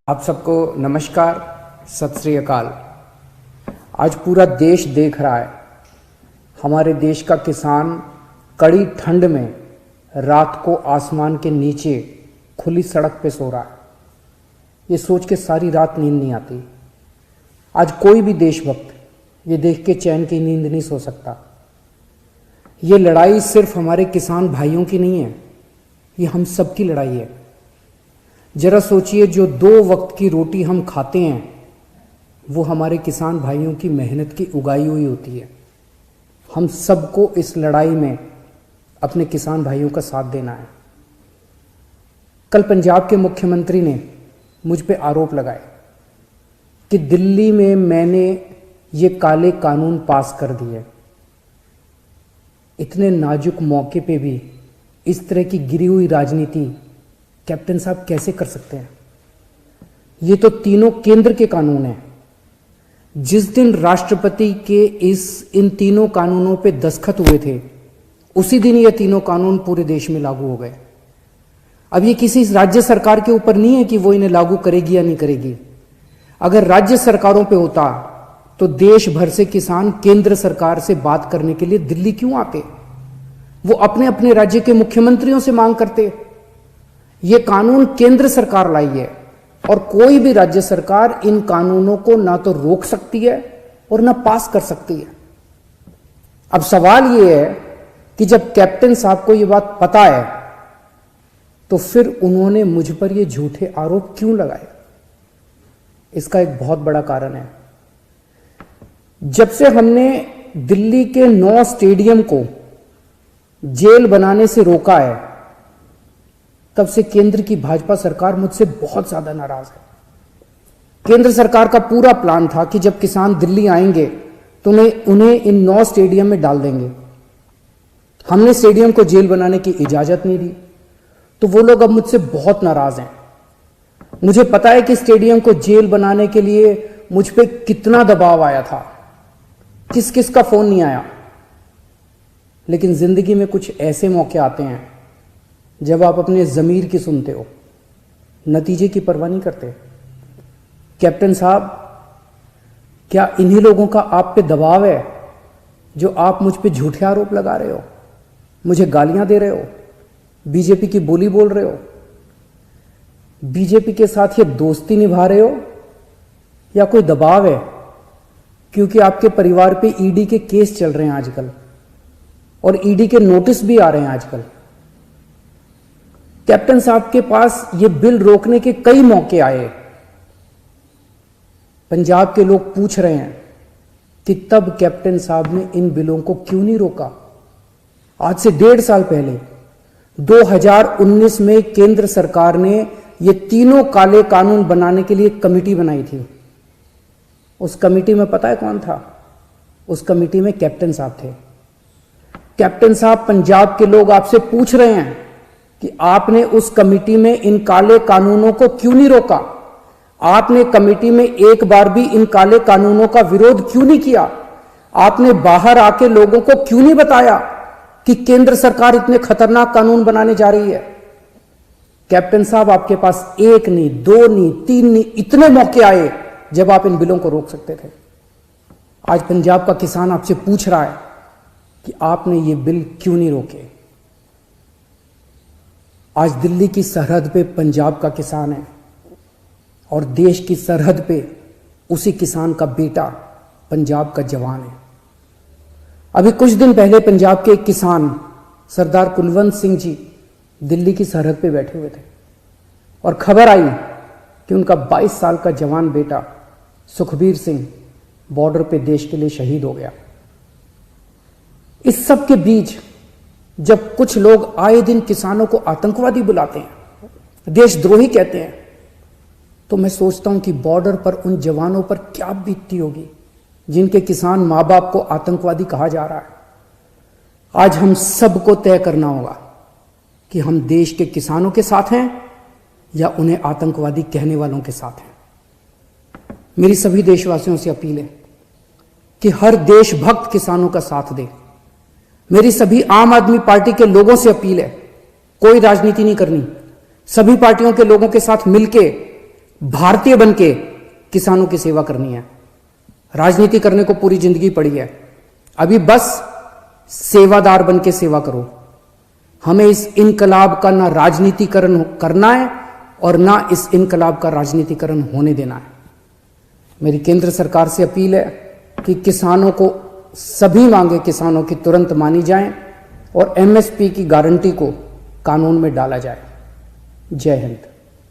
आप सबको नमस्कार, सत श्री अकाल। आज पूरा देश देख रहा है, हमारे देश का किसान कड़ी ठंड में रात को आसमान के नीचे खुली सड़क पे सो रहा है। ये सोच के सारी रात नींद नहीं आती। आज कोई भी देशभक्त ये देख के चैन की नींद नहीं सो सकता। ये लड़ाई सिर्फ हमारे किसान भाइयों की नहीं है, ये हम सब की लड़ाई है। जरा सोचिए, जो 2 वक्त की रोटी हम खाते हैं वो हमारे किसान भाइयों की मेहनत की उगाई हुई होती है। हम सबको इस लड़ाई में अपने किसान भाइयों का साथ देना है। कल पंजाब के मुख्यमंत्री ने मुझ पे आरोप लगाए कि दिल्ली में मैंने ये काले कानून पास कर दिए। इतने नाजुक मौके पे भी इस तरह की गिरी हुई राजनीति कैप्टन साहब कैसे कर सकते हैं? ये तो तीनों केंद्र के कानून हैं। जिस दिन राष्ट्रपति के इन तीनों कानूनों पे दस्तखत हुए थे, उसी दिन ये तीनों कानून पूरे देश में लागू हो गए। अब ये किसी राज्य सरकार के ऊपर नहीं है कि वो इन्हें लागू करेगी या नहीं करेगी। अगर राज्य सरकारों पे होता तो देश भर से किसान केंद्र सरकार से बात करने के लिए दिल्ली क्यों आते? वो अपने अपने राज्य के मुख्यमंत्रियों से मांग करते। ये कानून केंद्र सरकार लाई है और कोई भी राज्य सरकार इन कानूनों को ना तो रोक सकती है और ना पास कर सकती है। अब सवाल ये है कि जब कैप्टन साहब को ये बात पता है तो फिर उन्होंने मुझ पर ये झूठे आरोप क्यों लगाए? इसका एक बहुत बड़ा कारण है। जब से हमने दिल्ली के 9 स्टेडियम को जेल बनाने से रोका है, तब से केंद्र की भाजपा सरकार मुझसे बहुत ज्यादा नाराज है। केंद्र सरकार का पूरा प्लान था कि जब किसान दिल्ली आएंगे तो उन्हें इन 9 स्टेडियम में डाल देंगे। हमने स्टेडियम को जेल बनाने की इजाजत नहीं दी, तो वो लोग अब मुझसे बहुत नाराज हैं। मुझे पता है कि स्टेडियम को जेल बनाने के लिए मुझ पे कितना दबाव आया था, किस किस का फोन नहीं आया। लेकिन जिंदगी में कुछ ऐसे मौके आते हैं जब आप अपने ज़मीर की सुनते हो, नतीजे की परवाह नहीं करते। कैप्टन साहब, क्या इन्हीं लोगों का आप पे दबाव है जो आप मुझ पे झूठे आरोप लगा रहे हो, मुझे गालियां दे रहे हो, बीजेपी की बोली बोल रहे हो, बीजेपी के साथ ये दोस्ती निभा रहे हो, या कोई दबाव है क्योंकि आपके परिवार पे ईडी के केस चल रहे हैं आजकल और ईडी के नोटिस भी आ रहे हैं आजकल? कैप्टन साहब के पास ये बिल रोकने के कई मौके आए। पंजाब के लोग पूछ रहे हैं कि तब कैप्टन साहब ने इन बिलों को क्यों नहीं रोका? आज से 1.5 साल पहले 2019 में केंद्र सरकार ने ये तीनों काले कानून बनाने के लिए कमेटी बनाई थी। उस कमेटी में पता है कौन था? उस कमेटी में कैप्टन साहब थे। कैप्टन साहब, पंजाब के लोग आपसे पूछ रहे हैं कि आपने उस कमेटी में इन काले कानूनों को क्यों नहीं रोका? आपने कमेटी में एक बार भी इन काले कानूनों का विरोध क्यों नहीं किया? आपने बाहर आके लोगों को क्यों नहीं बताया कि केंद्र सरकार इतने खतरनाक कानून बनाने जा रही है? कैप्टन साहब, आपके पास 1 नहीं, 2 नहीं, 3 नहीं, इतने मौके आए जब आप इन बिलों को रोक सकते थे। आज पंजाब का किसान आपसे पूछ रहा है कि आपने ये बिल क्यों नहीं रोके। आज दिल्ली की सरहद पे पंजाब का किसान है और देश की सरहद पे उसी किसान का बेटा पंजाब का जवान है। अभी कुछ दिन पहले पंजाब के एक किसान सरदार कुलवंत सिंह जी दिल्ली की सरहद पे बैठे हुए थे और खबर आई कि उनका 22 साल का जवान बेटा सुखबीर सिंह बॉर्डर पे देश के लिए शहीद हो गया। इस सब के बीच जब कुछ लोग आए दिन किसानों को आतंकवादी बुलाते हैं, देशद्रोही कहते हैं, तो मैं सोचता हूं कि बॉर्डर पर उन जवानों पर क्या बीतती होगी जिनके किसान मां बाप को आतंकवादी कहा जा रहा है। आज हम सबको तय करना होगा कि हम देश के किसानों के साथ हैं या उन्हें आतंकवादी कहने वालों के साथ हैं। मेरी सभी देशवासियों से अपील है कि हर देशभक्त किसानों का साथ दे। मेरी सभी आम आदमी पार्टी के लोगों से अपील है, कोई राजनीति नहीं करनी, सभी पार्टियों के लोगों के साथ मिलके भारतीय बनके किसानों की सेवा करनी है। राजनीति करने को पूरी जिंदगी पड़ी है, अभी बस सेवादार बनके सेवा करो। हमें इस इनकलाब का ना राजनीतिकरण करना है और ना इस इनकलाब का राजनीतिकरण होने देना है। मेरी केंद्र सरकार से अपील है कि किसानों को सभी मांगे किसानों की तुरंत मानी जाएं और एमएसपी की गारंटी को कानून में डाला जाए। जय हिंद।